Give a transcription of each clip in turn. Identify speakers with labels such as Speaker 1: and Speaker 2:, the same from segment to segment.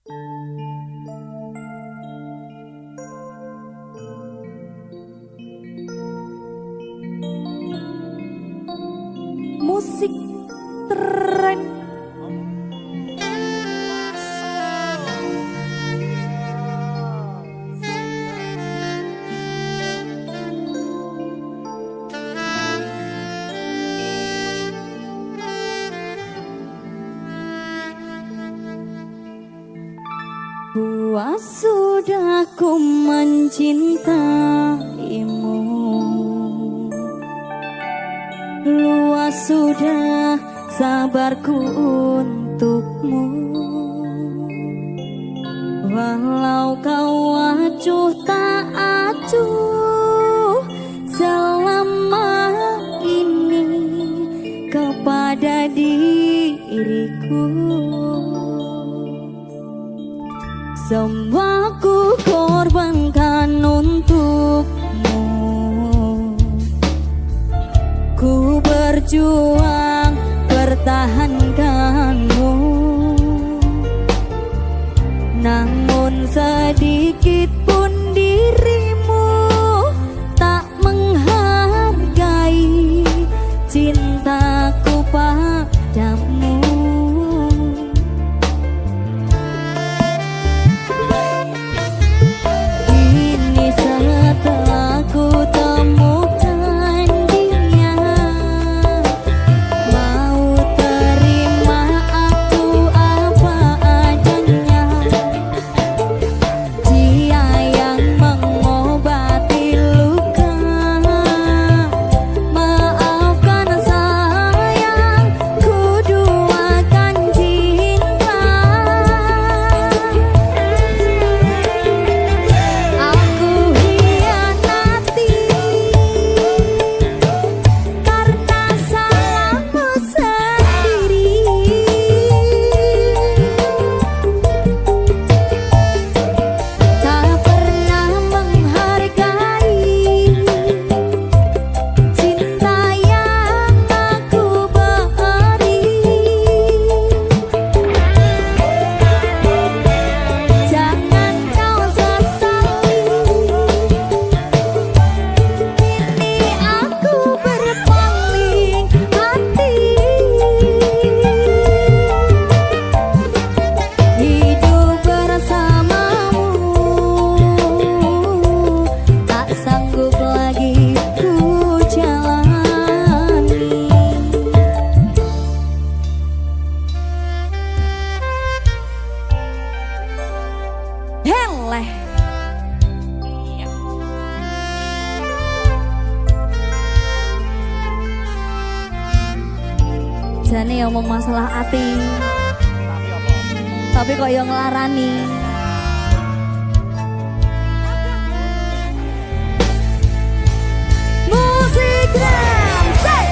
Speaker 1: Musik tren. Puas sudah ku mencintaimu, luas sudah sabarku untukmu. Walau kau acuh tak acuh selama ini kepada diriku, semua ku korbankan untukmu. Ku berjuang pertahankanmu, namun sedikit pun dirimu tak menghargai cintaku padamu. Kini setelah ku temukan dia, mau terima aku apa adanya. Dia yang mengobati luka, maafkan sayang, ku duakan cinta. Aku hianati karena salahku sendiri. Tak pernah menghargai cinta yang aku beri. Jangan kau sesali, kini aku berpaling hati. Hidup bersamamu tak sanggup lagi ku jalani. Heleh. Jane yang ngomong masalah ati, tapi kok yang ngelarani. Musik drum set.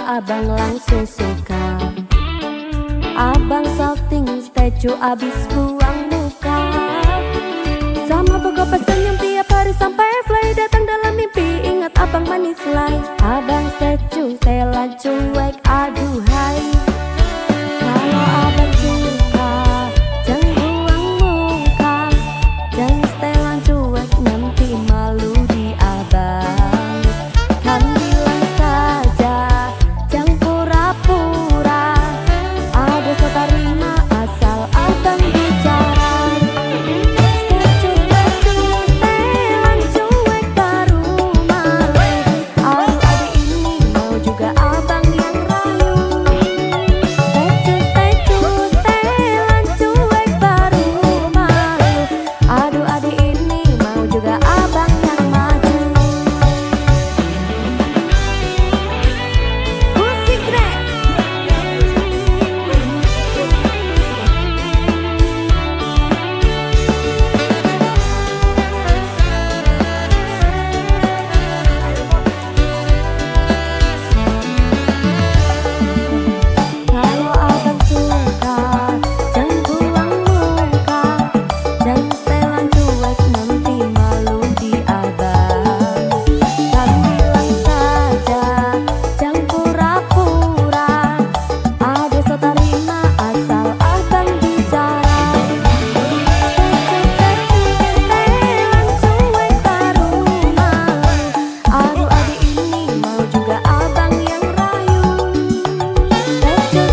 Speaker 2: abang langsung suka. Abang salting statue abis buang muka. Sama pokok pesenyum tiap hari sampai fly. Datang dalam mimpi ingat abang manis lay. Abang statue telan cuek aduhai. Kalau abang suka jangan buang muka. Jangan setelan cuek nanti malu di abang. Kan bilang saja jangan pura-pura. Ada setarima asal abang bicara. Statue setelan cuek baru malu. Aduh adik ini mau juga abang yang rayu. Statue setelan cuek baru malu. Aduh adik ini mau juga abang yang maju. Musik rap. Kalau abang suka jangan buang muka. Jangan setelan cuek nanti malu di abang. Kan bilang saja jangan pura-pura. Ada setarima asal abang bicara. Setelan cuek baru malu. Aduh adik ini mau juga abang yang rayu. Statue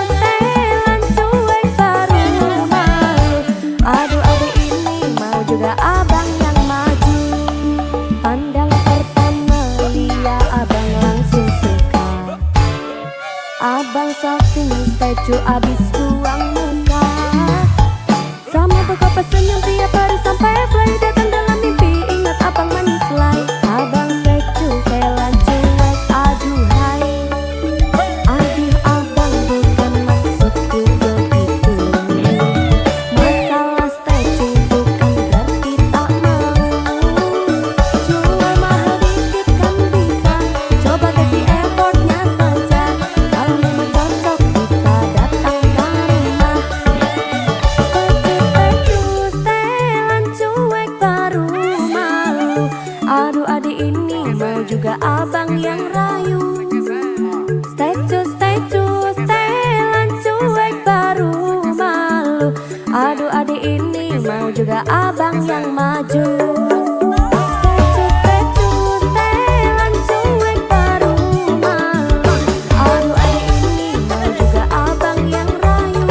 Speaker 2: setelan cuek baru malu. Aduh adik ini mau juga abang yang maju. Pandang pertama lihat abang langsung suka. Abang salting statue abis buang muka. Sama pokok pesenyum tiap hari sampai fly. Datang dalam mimpi ingat abang manis lay. Abang statue telan cuek aduhai. Aduh abang bukan maksudku begitu. Masalah statue bukan berarti tak mau. Jual mahal dikit kan bisa. Coba kasih effortnya saja. Kalau memang cocok bisa datang ke rumah. Statue setelan cuek baru malu. Aduh adik ini mau juga abang yang rayu. Statue setelan cuek baru malu. Aduh adik ini mau juga abang yang maju. Statue setelan cuek baru malu. Aduh adik ini mau juga abang yang rayu.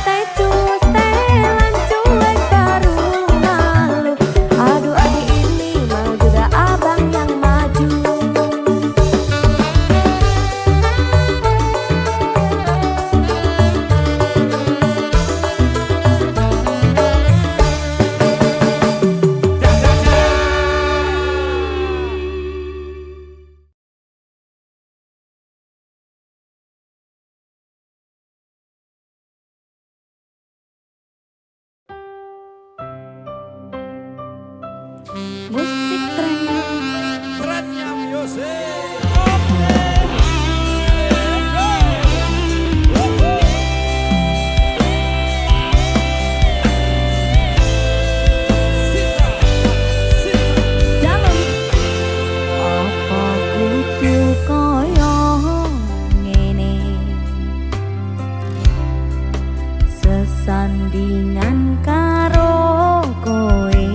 Speaker 2: Statue setelan cuek baru malu. Aduh adik ini mau juga abang yang maju. Musik
Speaker 3: Trennya music.
Speaker 2: dalam. Apa kudu kaya ngene? Sesandingan karo kowe.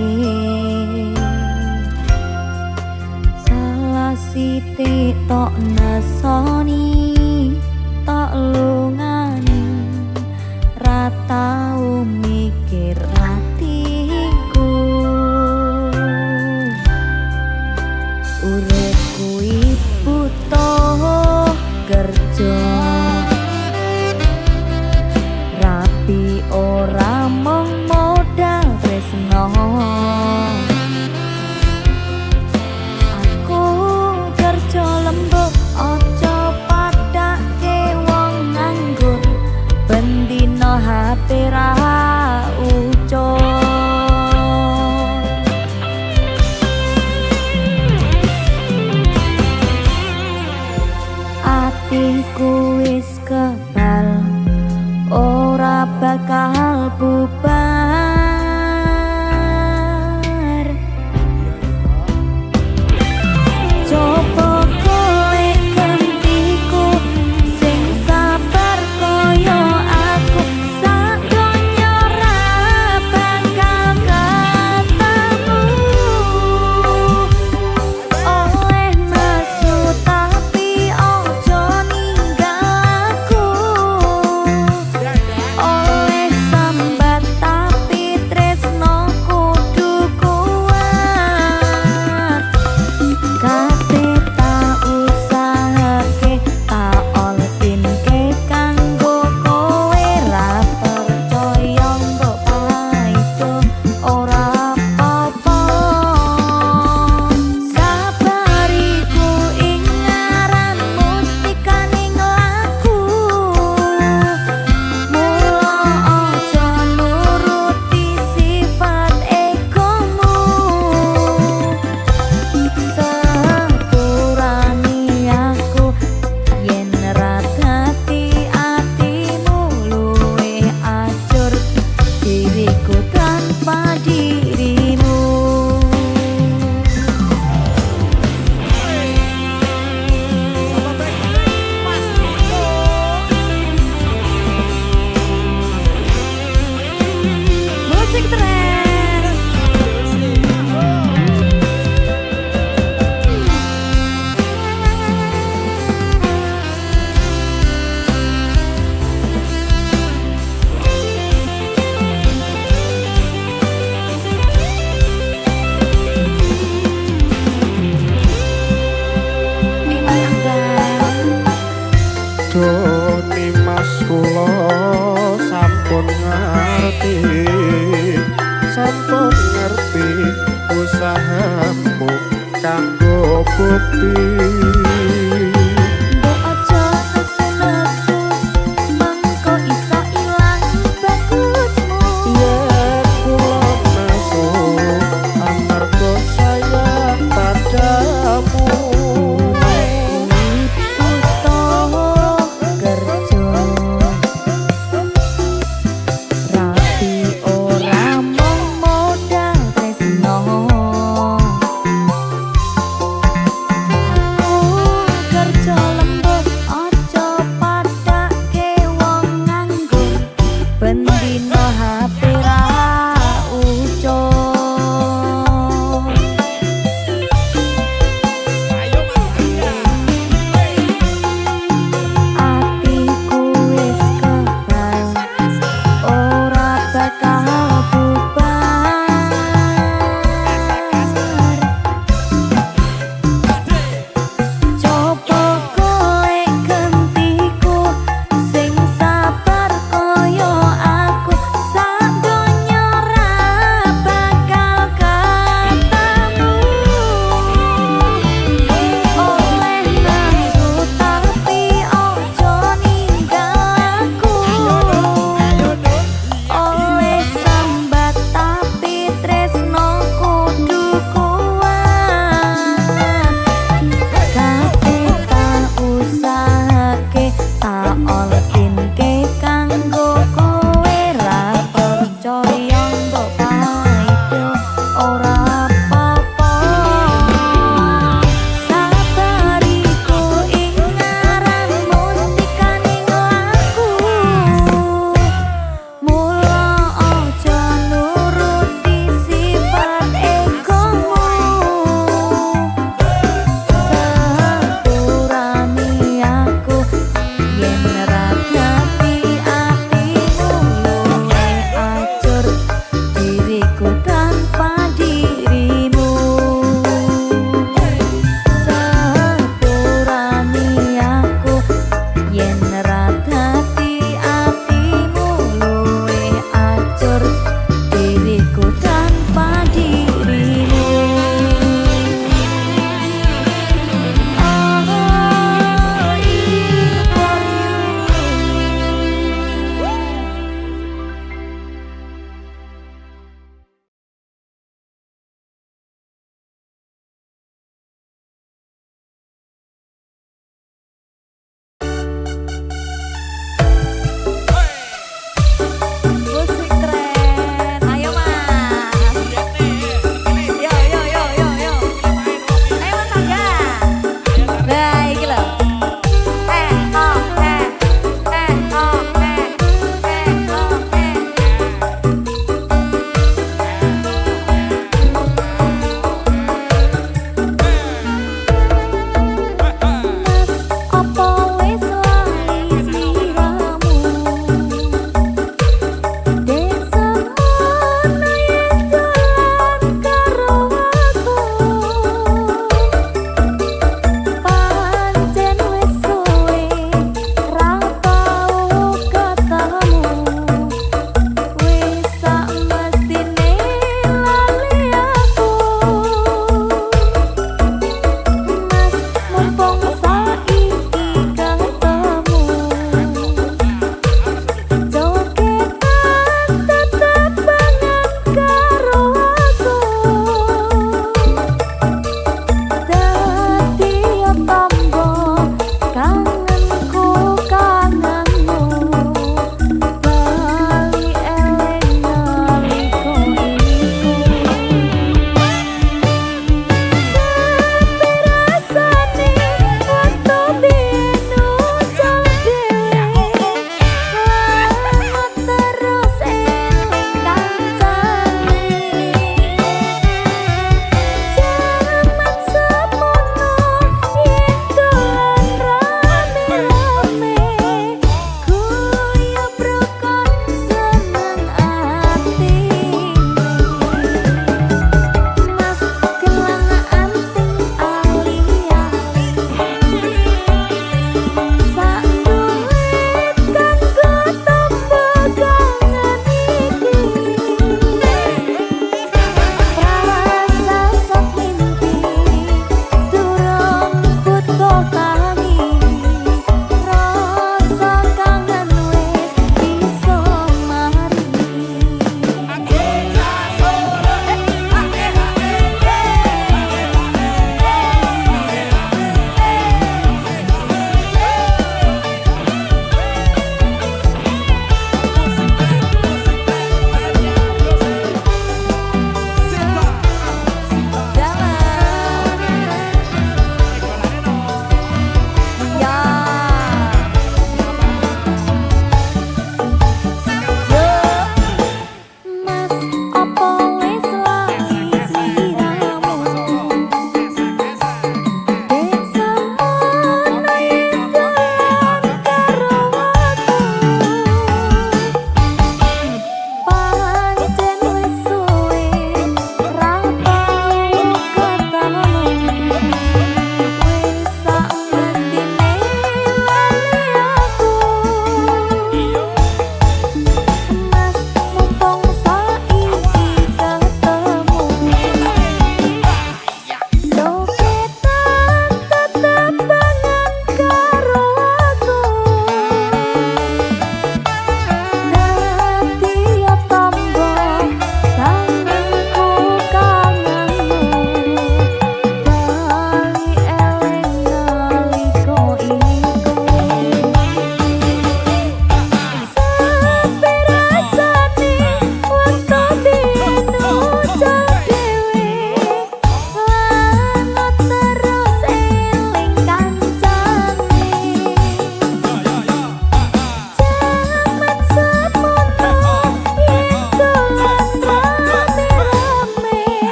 Speaker 2: Salah sithik tok nesoni, tok lungani, ra tau mikir hatiku. Urip kuwi butuh kerja, rapi ora mung modal tresno. Aku kerja lembut ojo padake wong nganggur. Bendino HP ra ucul. Atiku wis kebal ora bakal bubar. Coba golek gantiku sing sabar koyo aku, sak donya ora bakal ketemu. Oleh nesu tapi ojo ninggal aku, oleh sambat tapi tresno kudu kuat. Kate tak usahake tak olpinke kanggo kowe, ra percaya mbok paido ora apa-apa. Sabariku ing ngaran mustikaning laku, mula aja nuruti sifat egomu. Sepurani aku yen ra dadi atimu, luwih ajur diriku tanpa dirimu.
Speaker 3: Sama baik-baik Mas Dito.
Speaker 1: Musik tren.
Speaker 4: Joni mas kula sampun ngerti, sampun ngerti usahamu kanggo bukti.
Speaker 2: Mbok aja nesu-nesu mengko iso ilang bagusmu.
Speaker 4: Yen kula nesu amarga sayang padamu.
Speaker 2: Utawa kerja rapi ora mung modal tresno.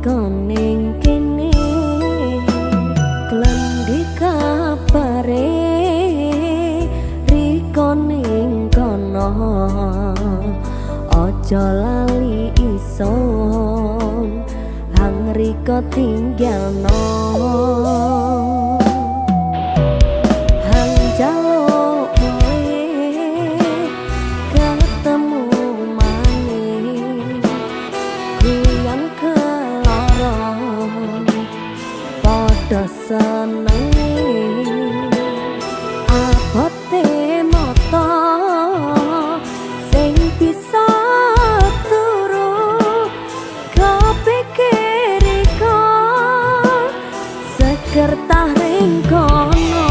Speaker 2: ning kene klendi kabare riko ning kono aja lali ison hang riko tinggalno hang jaluk ketemu maning yang kelorong podo seneng abote moto sing bisa turu kepikir iko seger ring kono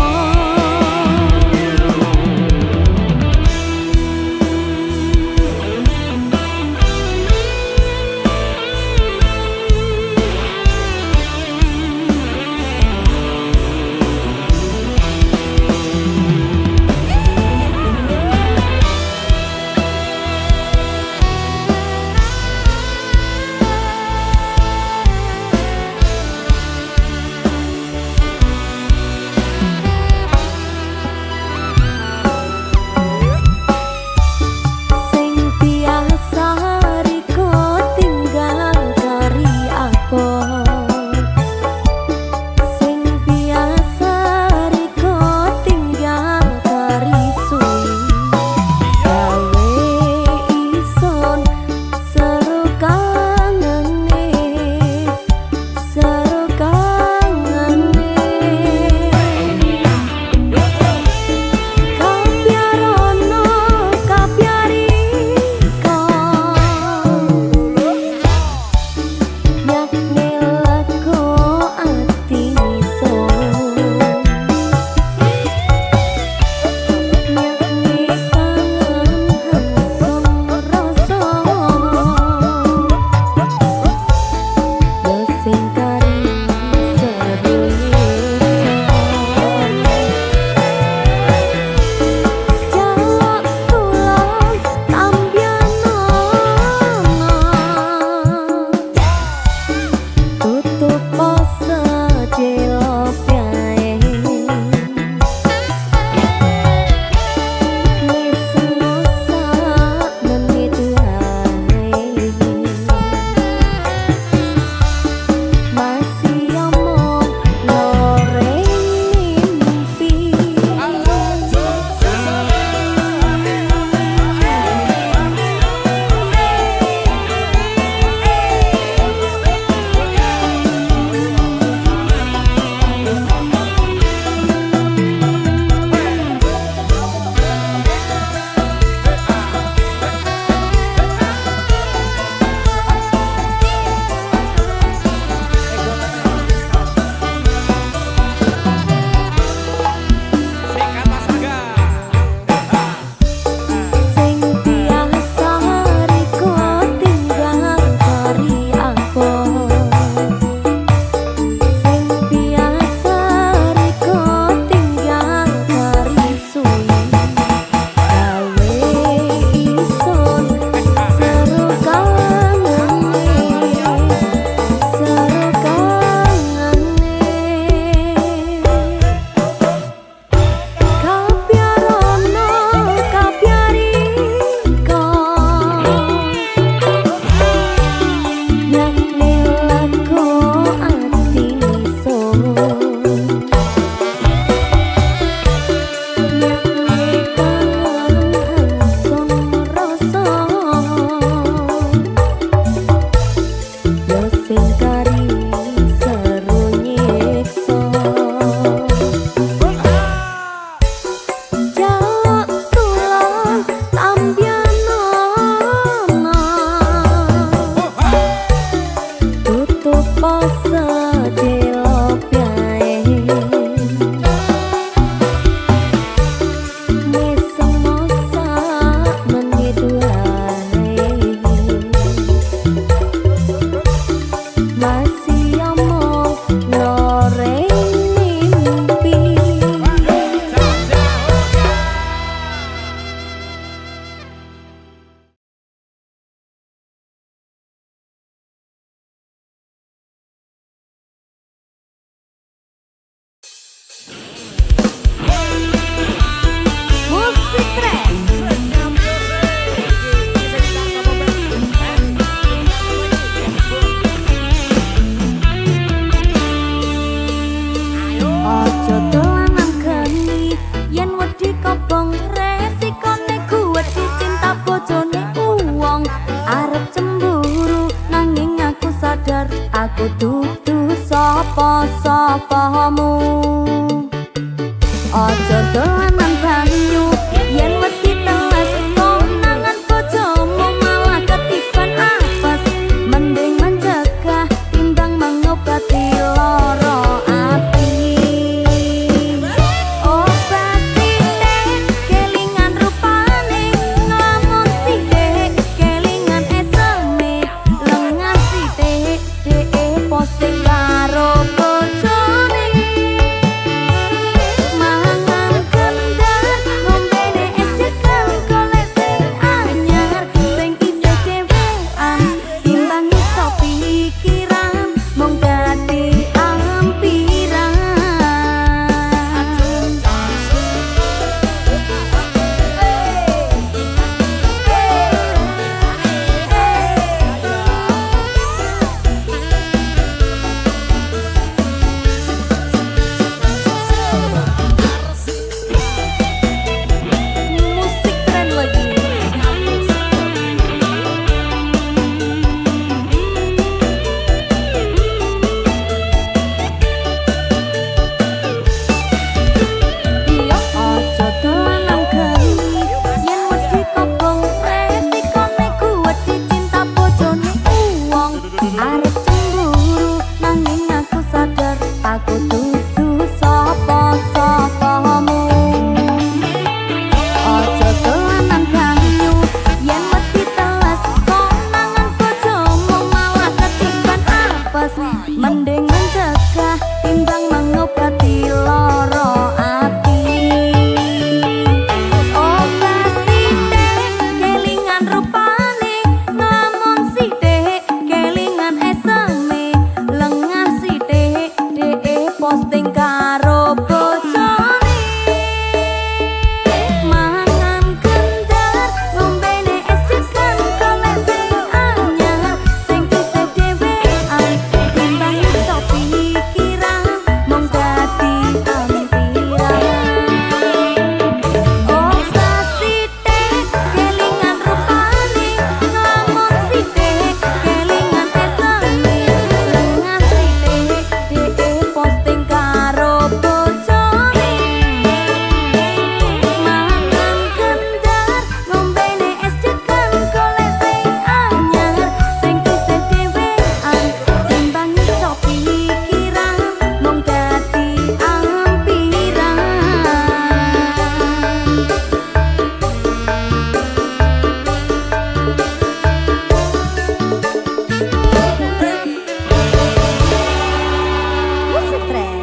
Speaker 2: aku dudu sapa-sapamu. Aja dolanan banyu yen wedi teles konangan bojomu malah ketiban apes. Mending mencegah timbang mengobati lara ati. Obat sithik kelingan rupane, nglamun sithik kelingan eseme, lengan sithik dhek posting karo bojone. Mangan kendar ngombene es degan golek sing anyar, sing isih dhewean timbang nyiksa pikiran mung dadi ampiran. Musik keren lagi. Iya aja dolanan geni yen wedi kobong resikone kuwedi cinta bojone uwong. Arep cemburu nanging aku sadar aku dudu sapa-sapamu. Aja dolanan banyu yen wedi teles konangan bojomu malah ketiban apes. Mending mencegah timbang mengobati lara ati. Obat sithik kelingan rupane, nglamun sithik kelingan eseme, lengan sithik dhek posting karo bojone. Mangan kendar ngombene es degan golek sing anyar, sing isih dhewean timbang nyiksa pikiran mung dadi ampiran. Obat sithik kelingan rupane, nglamun sithik kelingan eseme, lengan sithik dhek posting karo bojone. Mangan kendar ngombene es degan golek sing anyar, sing isih dhewean timbang nyiksa pikiran mung dadi ampiran. Musik keren.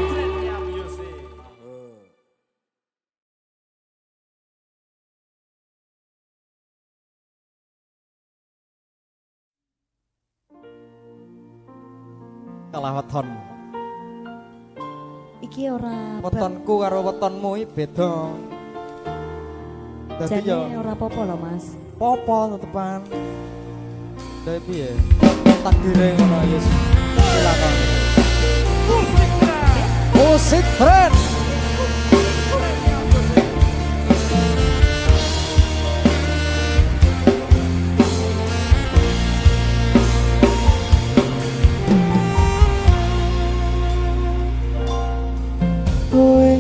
Speaker 3: Kalah weton.
Speaker 2: Iki ora
Speaker 3: Wetonku karo wetonmu iki beda. Dadi yo
Speaker 2: jane ora apa-apa lho Mas.
Speaker 3: popo tetepan. Dadi piye? Takdire ngono ya. Silakan. Musik keren.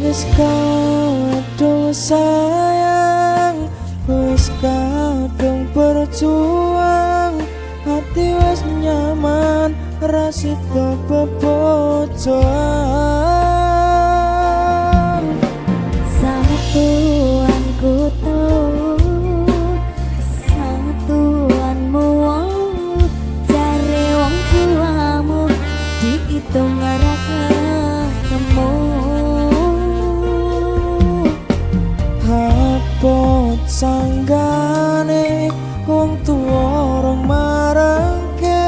Speaker 4: Wis kadung sayang, wis kadung berjuang, hati wis nyaman, rasida bebojoan.
Speaker 2: Satuanku telu, satuanmu jare wong tuamu diitung ora ketemu.
Speaker 4: Apa sanggane wong tuwa rong marengke,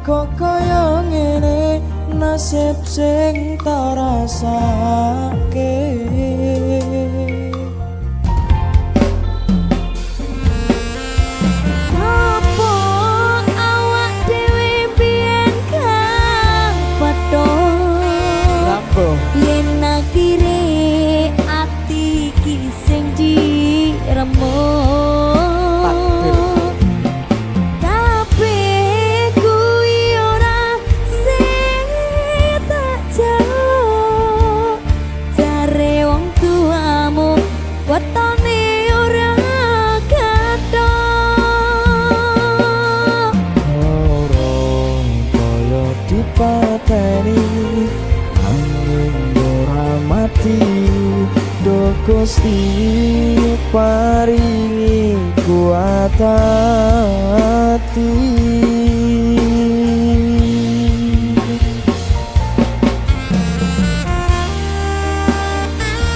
Speaker 4: kok kaya ngene nasib sing tak rasake.
Speaker 2: Apa awak dhewe biyen kang padha
Speaker 3: Lambo.
Speaker 2: yen akhire ati ki sing diremuk.
Speaker 3: Takdir.
Speaker 2: Kabeh kuwi ora
Speaker 4: dipateni angin ora mati do Gusti paringi kuat hati.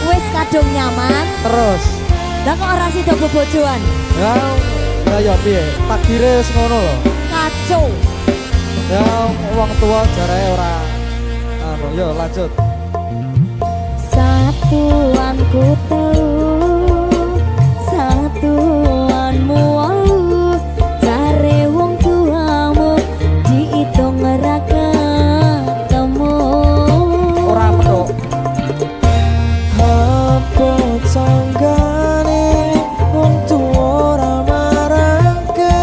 Speaker 2: Wis kadung nyaman.
Speaker 3: Terus
Speaker 2: Lah kok ora sida bobojoan?
Speaker 3: ya ya piye? Takdire wis ngono lho.
Speaker 2: Kacau.
Speaker 3: Ya wong tua jare ora anu ya lanjut.
Speaker 2: Satuanku telu, satuanmu wolu, jare wong tuamu diitung ora ketemu.
Speaker 3: Ora petuk.
Speaker 4: Apa sanggane wong tuwa ora marangke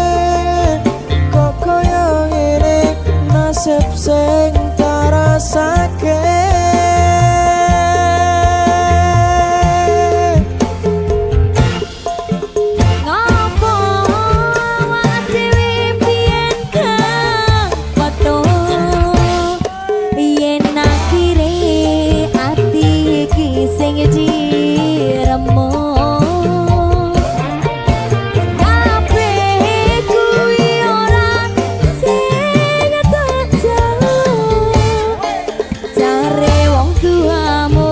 Speaker 4: kok kaya ngene nasib sing tarasake.
Speaker 2: Ngopo awak dhewe biyen kang foto yen akhire ati iki sing diremo. Kabeh kuwi ora sing tak jaluk. Jare wong tuamu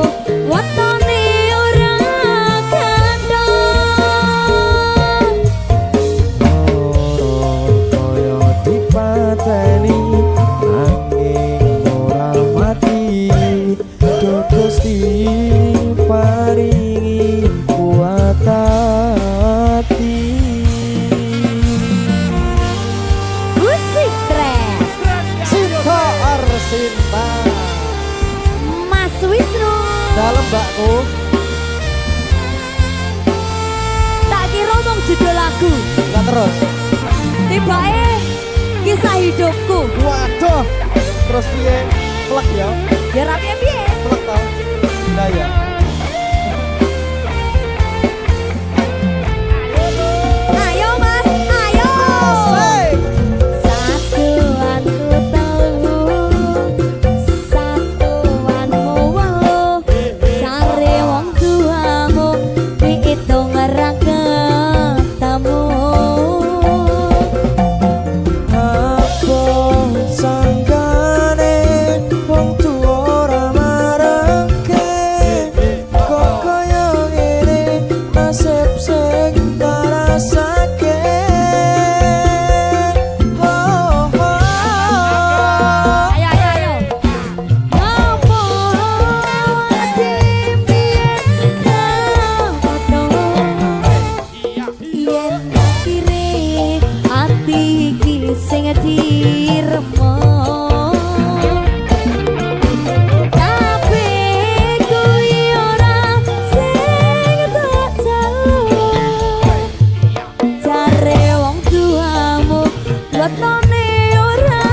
Speaker 2: wetone ora kandhang.
Speaker 4: Loro kaya dipateni angin ora mati do Gusti paringi kuat hati.
Speaker 2: Musik tren
Speaker 3: Cinta Arsinta.
Speaker 2: Mas Wisnu.
Speaker 3: Dalem mbakku.
Speaker 2: Tak kira mong judul lagu.
Speaker 3: Lah terus.
Speaker 2: Tibake kisah hidupku.
Speaker 3: Waduh. Terus piye? Plek ya.
Speaker 2: Ya ra piye-piye.
Speaker 3: Plek tau. Lah ya.
Speaker 2: Ayo Mas, ayo.
Speaker 3: Asik.
Speaker 2: Satuanku telu, satuanmu wolu, jare wong tuamu diitung ora ketemu.
Speaker 4: Apa sanggane wong tuwa ora marangke kok kaya ngene nasib sing tarasake. Oh, oh.
Speaker 2: Ayo, ayo, ayo. Ngopo ati biyen kang foto yen akhire ati iki sing diremo. Kabeh kuwi ora sing tak jaluk. Jare wong tuamu wetone ora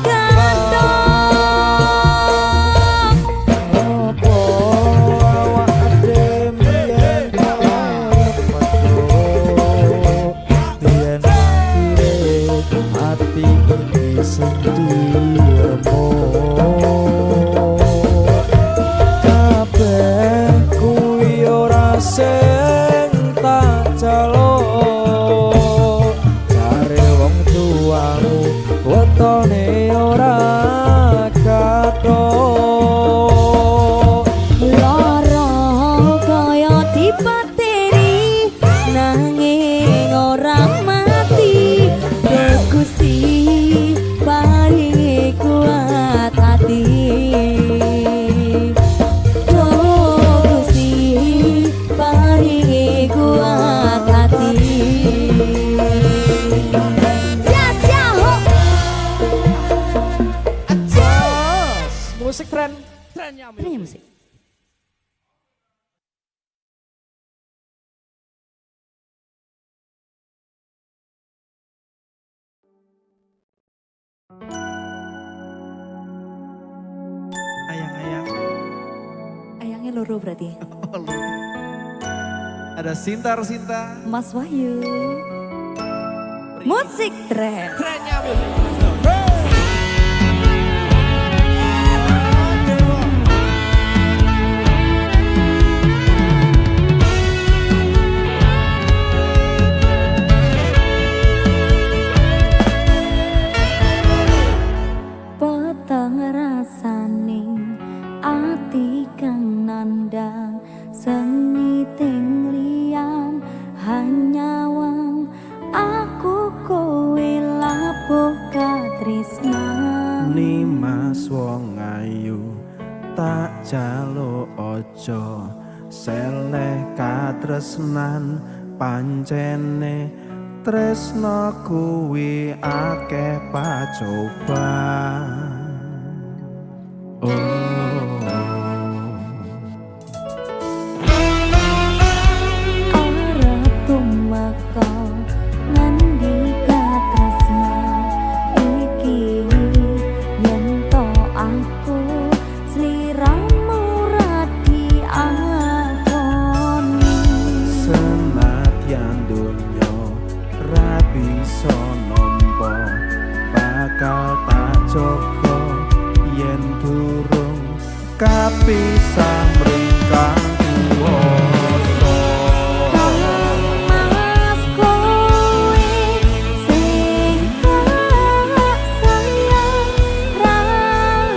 Speaker 2: kandhang.
Speaker 4: Apa awak demben yen kire ati iki sendirmu. Kabeh kuwi ora sing tak jaluk. Jare wong tuamu wetone ora kathok.
Speaker 2: Lara kaya dipateni nanging ora mati. Gusti paringi kuat hati. Gusti paringi kuat hati. Jajah.
Speaker 3: Musik tren.
Speaker 2: Ini musik.
Speaker 5: Ayang-ayang.
Speaker 2: Ayangnya loro berarti.
Speaker 5: Ada Sinta.
Speaker 2: Mas Wahyu. Musik tren.
Speaker 5: Trennya musik.
Speaker 4: Mas wong ayu tak jaluk ojo seleh katresnan pancene tresno kuwi akeh pacoban.
Speaker 2: Arep tumeka ngendika tresna iki yen to aku sliramu radi akoni
Speaker 4: Senadyan donya ra bisa nampa bakal tak jaga yen durung kapisah mringkang kuwasa.
Speaker 2: Mas kowe sing tak sayang ra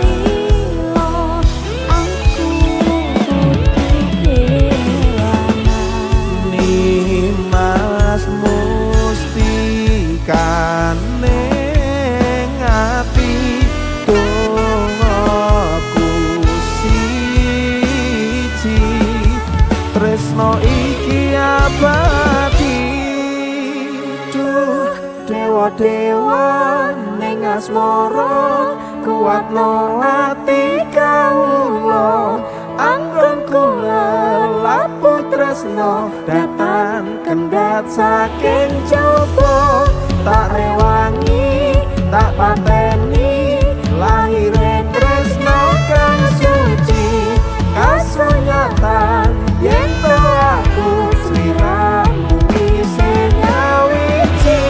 Speaker 2: lilo aku kelangan
Speaker 4: Nimas mustikane ngati dongaku siji tresno iki abadi. Duh dewa-dewa ning asmara kuatno ati kawula anggon kula lapu tresno datang kendhat saking jaba tak rewangi tak pateni lahire tresno kang suci kasunyatan yen to aku sliramu bisa nyawiji.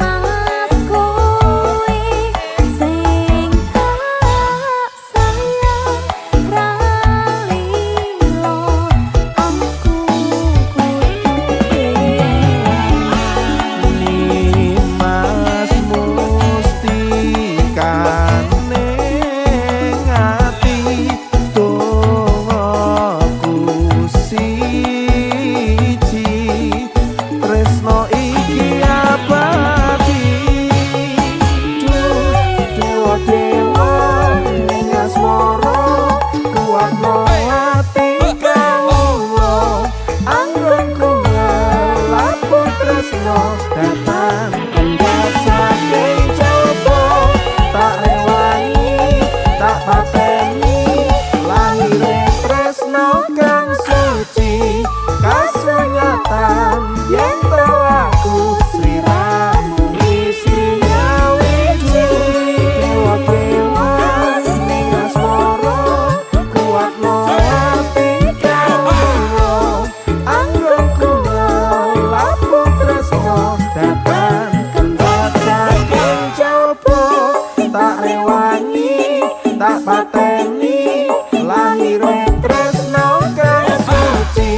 Speaker 2: Mas kowe sing tak sayang ra lilo aku
Speaker 4: Nimas mustikane ngati dongaku siji tresno iki abadi. Duh dewa-dewa ning asmara kuatno ati kawula anggon kula lapu tresno datang kendhat saking jaba tak rewangi tak pateni lahire tresno kang suci kasunyatan yen to aku sliramu isi nyawiji. Dewa-dewa ning asmara kuatno ati kawula anggon kula lapu tresno datang kendhat saking jaba tak rewangi tak pateni lahire tresno kang suci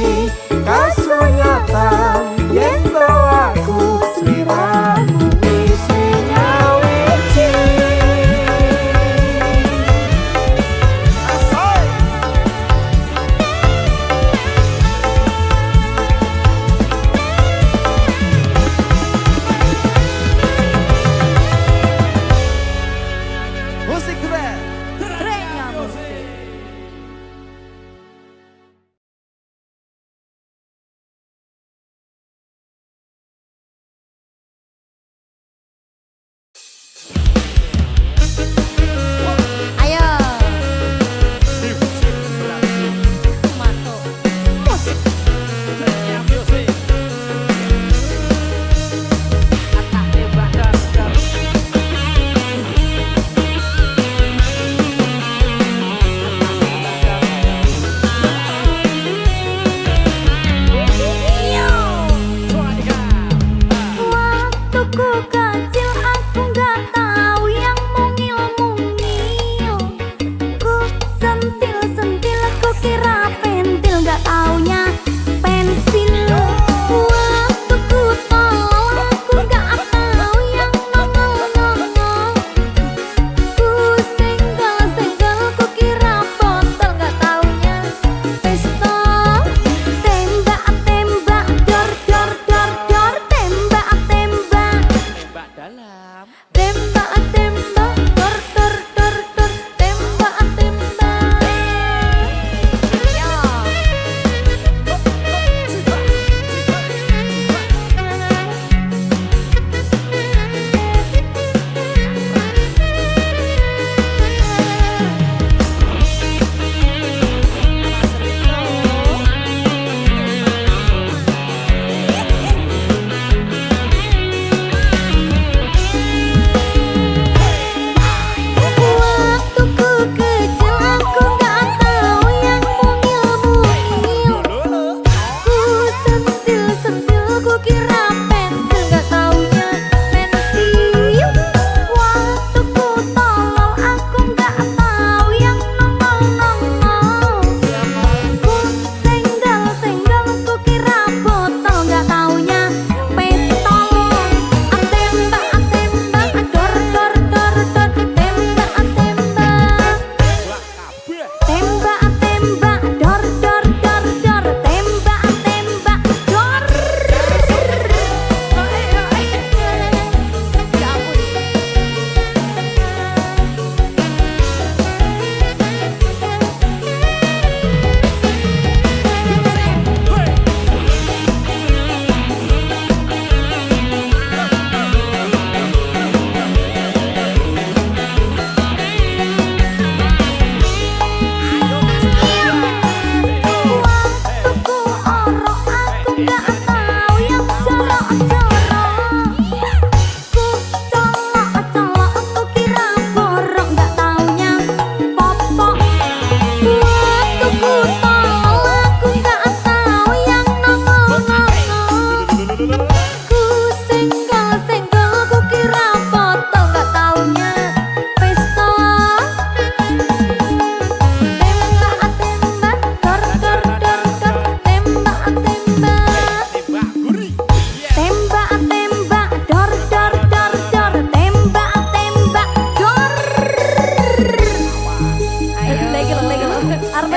Speaker 4: kasunyatan yen to aku sliramu isi nyawiji.
Speaker 5: Musik keren.
Speaker 1: Trennya musik.
Speaker 2: ayo masuk musik
Speaker 5: Trennya musik.
Speaker 1: Kata tembak dan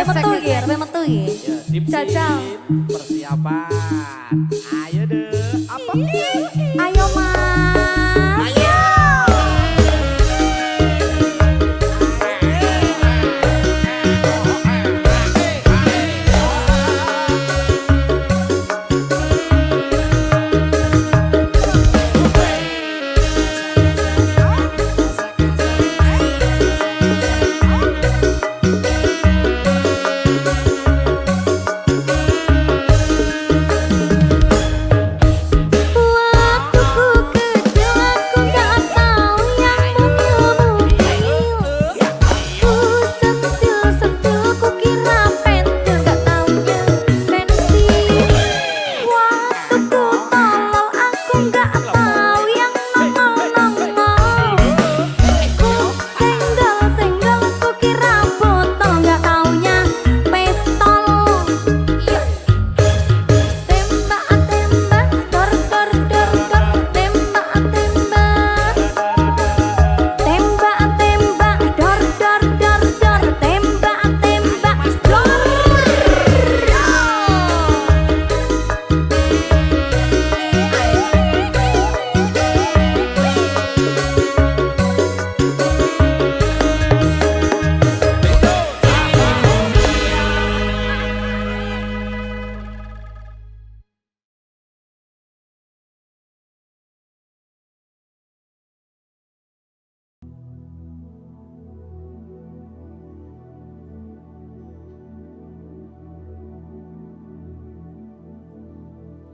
Speaker 1: metu iki, arep metu iki.
Speaker 5: Ya, dip
Speaker 1: Jajal.
Speaker 5: persiapan. Ayo deh. Apa?
Speaker 1: Ayo Mas.
Speaker 5: Ayo.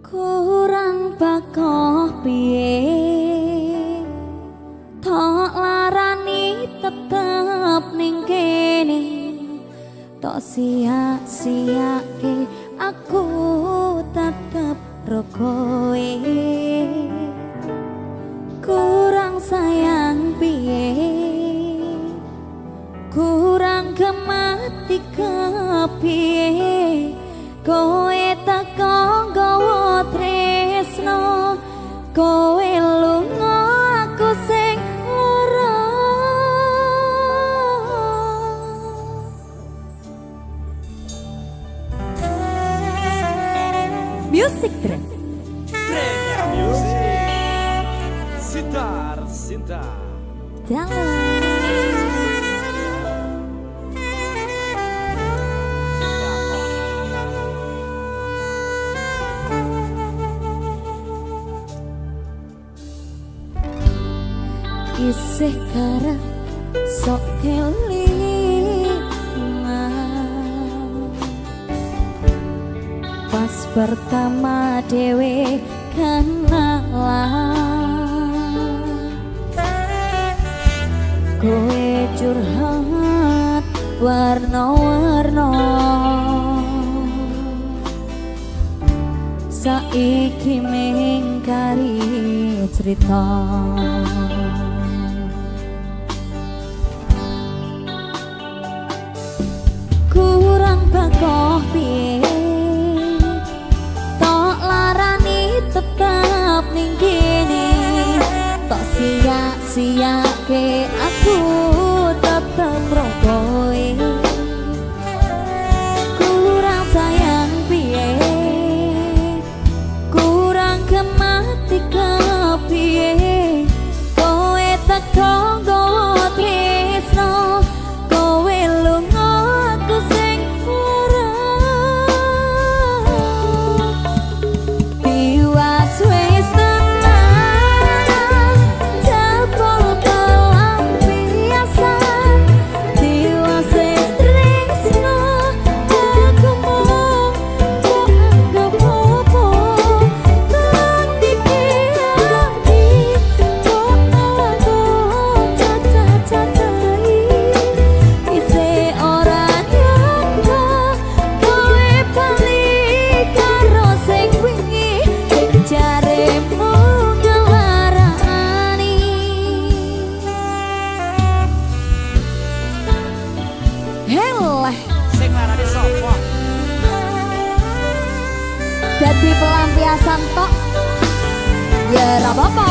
Speaker 2: Kurang bakoh piye tok larani tetep ning kene tok sia-siake aku tetep rokoe kurang sayang piye kurang gemati kepiye kowe teko nggawa tresno kowe lunga aku sing lara music trend
Speaker 5: Trennya music. Sitar Sinta.
Speaker 2: isih karep sok kelingan pas pertama dewe kenalan kowe curhat warna-warna saiki mengkari cerita kurang bakoh piye tok larani tetep ning kene tok sia-siake aku tetep rokoe kurang sayang piye kurang gemati kepiye kowe teko nggawa tresno kowe lunga aku sing lara tiwas wis tenan jebol pelampiasan tiwas wis tresno aku mung kok anggap apa tak dikirani kok aku caca-cacai isih ora nyangka kowe bali karo sing wingi sing jaremu ngelarani heleh
Speaker 5: Sing larane sapa?
Speaker 2: dadi pelampiasan tok ya ora apa-apa